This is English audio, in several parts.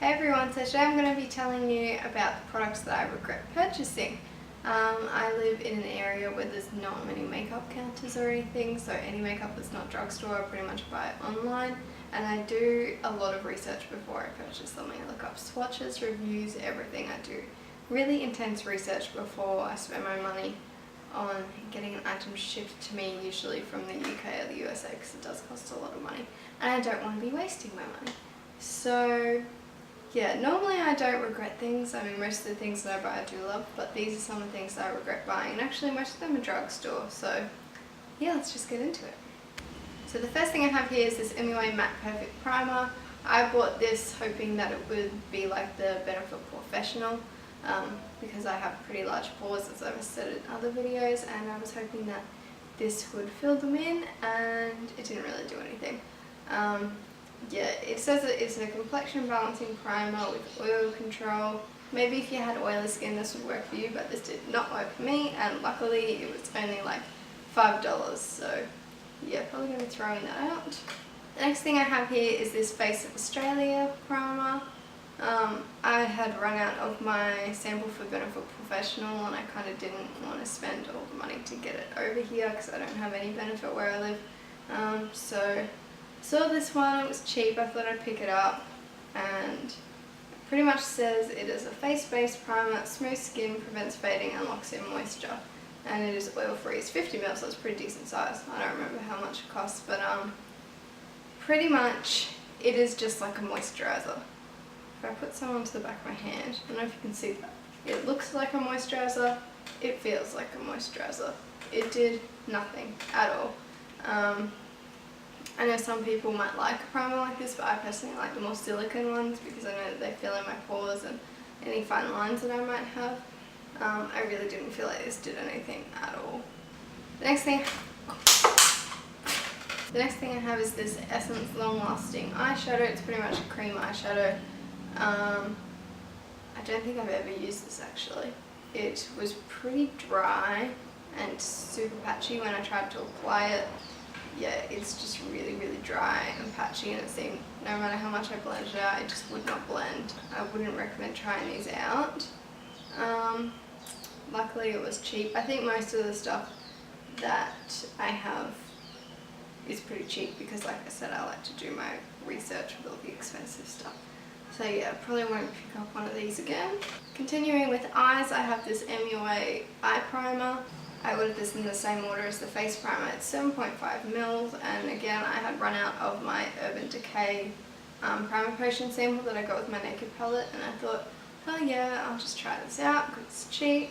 Hey everyone, so today I'm going to be telling you about the products that I regret purchasing. I live in an area where there's not many makeup counters or anything, so any makeup that's not drugstore I pretty much buy online, and I do a lot of research before I purchase something. I look up swatches, reviews, everything. I do really intense research before I spend my money on getting an item shipped to me, usually from the UK or the USA, because it does cost a lot of money and I don't want to be wasting my money. So yeah, normally I don't regret things. I mean, most of the things that I buy I do love, but these are some of the things that I regret buying, and actually most of them are drugstore, so yeah, let's just get into it. So the first thing I have here is this MUA Matte Perfect Primer. I bought this hoping that it would be like the Benefit Professional, because I have pretty large pores, as I've said in other videos, and I was hoping that this would fill them in, and it didn't really do anything. Yeah, it says that it's a complexion balancing primer with oil control. Maybe if you had oily skin this would work for you, but this did not work for me, and luckily it was only like $5, so yeah, probably going to be throwing that out. The next thing I have here is this Face of Australia primer. I had run out of my sample for Benefit Professional, and I kind of didn't want to spend all the money to get it over here because I don't have any Benefit where I live. So saw this one, it was cheap, I thought I'd pick it up, and it pretty much says it is a face-based primer, smooth skin, prevents fading and locks in moisture, and it is oil free. It's 50ml, so it's pretty decent size. I don't remember how much it costs, but pretty much it is just like a moisturizer. If I put some onto the back of my hand, I don't know if you can see that. It looks like a moisturizer, it feels like a moisturizer. It did nothing at all. I know some people might like a primer like this, but I personally like the more silicone ones because I know that they fill in my pores and any fine lines that I might have. I really didn't feel like this did anything at all. The next thing I have is this Essence Long Lasting Eyeshadow. It's pretty much a cream eyeshadow. I don't think I've ever used this actually. It was pretty dry and super patchy when I tried to apply it. Yeah, it's just really dry and patchy, and it seemed no matter how much I blended it out, it just would not blend. I wouldn't recommend trying these out. Luckily it was cheap. I think most of the stuff that I have is pretty cheap because, like I said, I like to do my research with all the expensive stuff. So yeah, probably won't pick up one of these again. Continuing with eyes, I have this MUA Eye Primer. I ordered this in the same order as the face primer. It's 7.5 mils, and again I had run out of my Urban Decay primer potion sample that I got with my Naked palette, and I thought, oh yeah, I'll just try this out because it's cheap.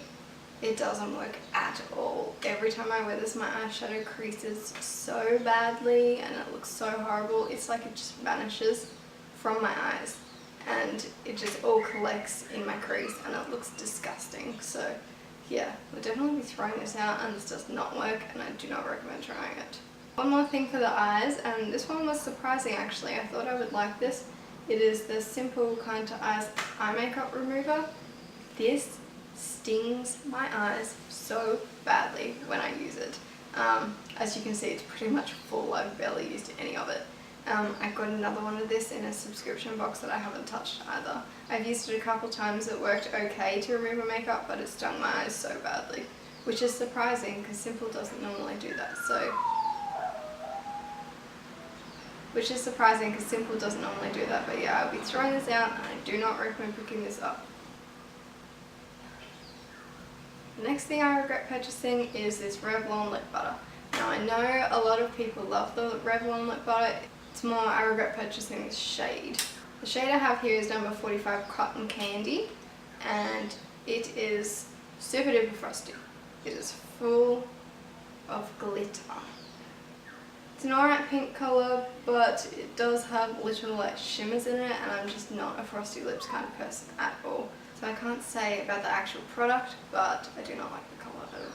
It doesn't work at all. Every time I wear this, my eyeshadow creases so badly and it looks so horrible. It's like it just vanishes from my eyes and it just all collects in my crease and it looks disgusting. So yeah, we'll definitely be throwing this out, and this does not work and I do not recommend trying it. One more thing for the eyes, and this one was surprising actually. I thought I would like this. It is the Simple Kind to Eyes Eye Makeup Remover. This stings my eyes so badly when I use it. As you can see, it's pretty much full. I've barely used any of it. I got another one of this in a subscription box that I haven't touched either. I've used it a couple times. It worked okay to remove my makeup, but it stung my eyes so badly, which is surprising because Simple doesn't normally do that. But yeah, I'll be throwing this out and I do not recommend picking this up. The next thing I regret purchasing is this Revlon lip butter. Now I know a lot of people love the Revlon lip butter. It's more I regret purchasing this shade. The shade I have here is number 45 Cotton Candy, and it is super duper frosty. It is full of glitter. It's an alright pink colour, but it does have little like shimmers in it, and I'm just not a frosty lips kind of person at all. So I can't say about the actual product, but I do not like the colour at all.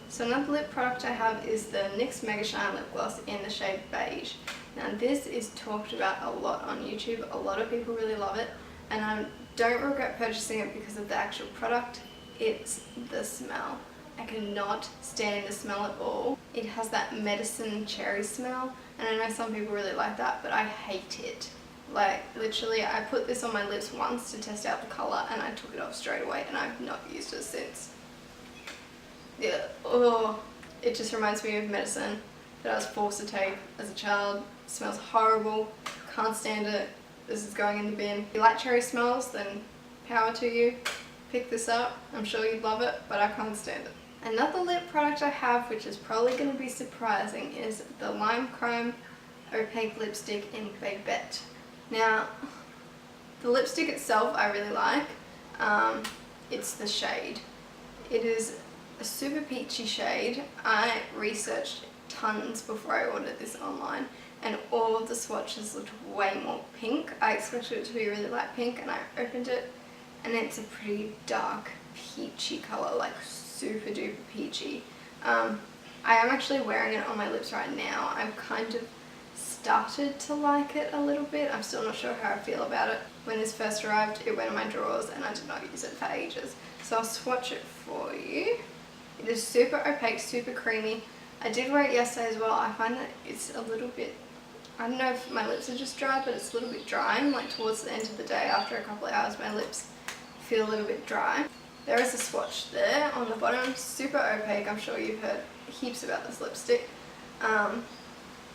So another lip product I have is the NYX Mega Shine Lip Gloss in the shade Beige. Now this is talked about a lot on YouTube. A lot of people really love it, and I don't regret purchasing it because of the actual product. It's the smell. I cannot stand the smell at all. It has that medicine cherry smell, and I know some people really like that, but I hate it. Like literally I put this on my lips once to test out the colour and I took it off straight away and I've not used it since. Yeah, oh, it just reminds me of medicine that I was forced to take as a child. It smells horrible, can't stand it. This is going in the bin. If you like cherry smells, then power to you. Pick this up, I'm sure you'd love it, but I can't stand it. Another lip product I have, which is probably going to be surprising, is the LimeCrime Opaque Lipstick in Babette. Now, the lipstick itself I really like. It's the shade. It is a super peachy shade. I researched tons before I ordered this online, and all of the swatches looked way more pink. I expected it to be really light pink, and I opened it and it's a pretty dark peachy colour, like super duper peachy. I am actually wearing it on my lips right now. I've kind of started to like it a little bit. I'm still not sure how I feel about it. When this first arrived, it went in my drawers and I did not use it for ages. So I'll swatch it for you. It is super opaque, super creamy. I did wear it yesterday as well. I find that it's a little bit, I don't know if my lips are just dry, but it's a little bit drying. Like towards the end of the day, after a couple of hours, my lips feel a little bit dry. There is a swatch there on the bottom, super opaque. I'm sure you've heard heaps about this lipstick.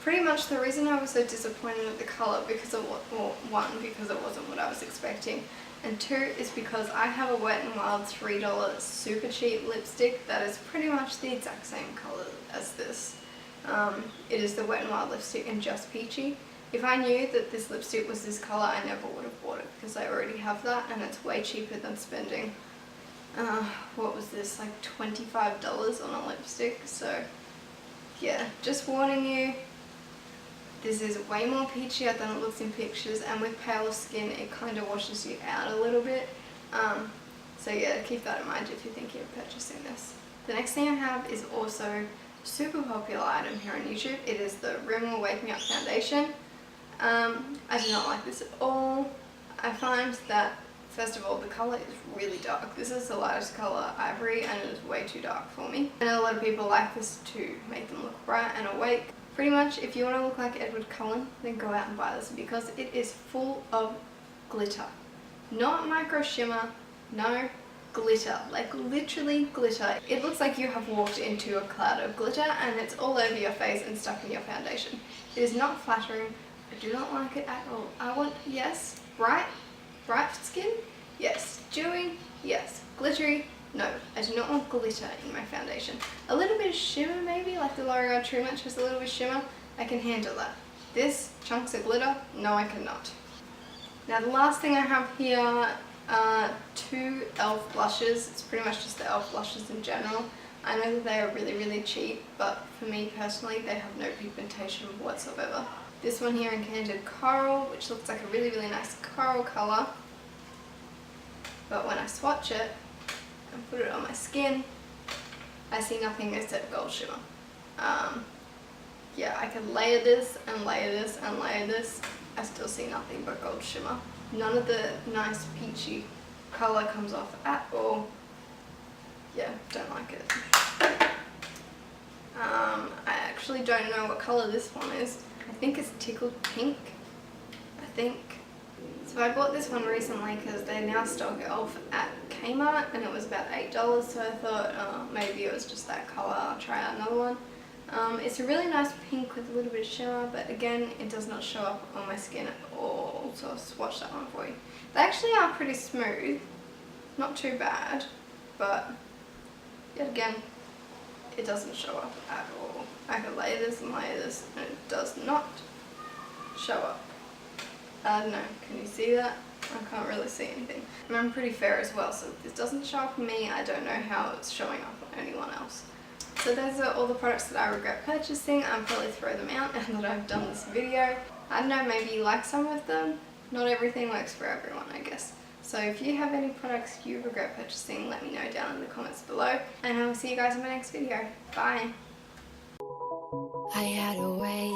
Pretty much the reason I was so disappointed with the colour, because of one, because it wasn't what I was expecting, and two is because I have a Wet n Wild $3 super cheap lipstick that is pretty much the exact same colour as this. It is the Wet n Wild lipstick in Just Peachy. If I knew that this lipstick was this colour, I never would have bought it, because I already have that and it's way cheaper than spending, what was this, like $25 on a lipstick. So yeah, just warning you, this is way more peachier than it looks in pictures, and with pale skin it kind of washes you out a little bit. So yeah, keep that in mind if you're thinking of purchasing this. The next thing I have is also a super popular item here on YouTube. It is the Rimmel Wake Me Up Foundation. I do not like this at all. I find that, first of all, the colour is really dark. This is the lightest colour, ivory, and it is way too dark for me. I know a lot of people like this to make them look bright and awake. Pretty much, if you want to look like Edward Cullen, then go out and buy this, because it is full of glitter. Not micro shimmer, no, glitter. Like literally glitter. It looks like you have walked into a cloud of glitter and it's all over your face and stuck in your foundation. It is not flattering. I do not like it at all. I want, yes, bright skin, yes, dewy, yes, glittery, no. I do not want glitter in my foundation. A little bit of shimmer maybe, like the L'Oreal True Match has a little bit of shimmer, I can handle that. This, chunks of glitter, no I cannot. Now the last thing I have here are two e.l.f. blushes. It's pretty much just the e.l.f. blushes in general. I know that they are really, really cheap, but for me personally, they have no pigmentation whatsoever. This one here in Candid Coral, which looks like a really, really nice coral colour. But when I swatch it and put it on my skin, I see nothing except gold shimmer. Yeah, I could layer this and layer this and layer this. I still see nothing but gold shimmer. None of the nice peachy colour comes off at all. Yeah, don't like it. I actually don't know what colour this one is. I think it's Tickled Pink, I think. So I bought this one recently because they now stock e.l.f. at Kmart and it was about $8, so I thought maybe it was just that colour, I'll try out another one. It's a really nice pink with a little bit of shimmer, but again, it does not show up on my skin at all, so I'll swatch that one for you. They actually are pretty smooth, not too bad, but yet again, it doesn't show up at all. I can layer this and layer this and it does not show up. I don't know, can you see that? I can't really see anything. And I'm pretty fair as well, so if this doesn't show up on me, I don't know how it's showing up on anyone else. So those are all the products that I regret purchasing. I'll probably throw them out now that I've done this video. I don't know, maybe you like some of them. Not everything works for everyone, I guess. So if you have any products you regret purchasing, let me know down in the comments below. And I will see you guys in my next video. Bye! I had a way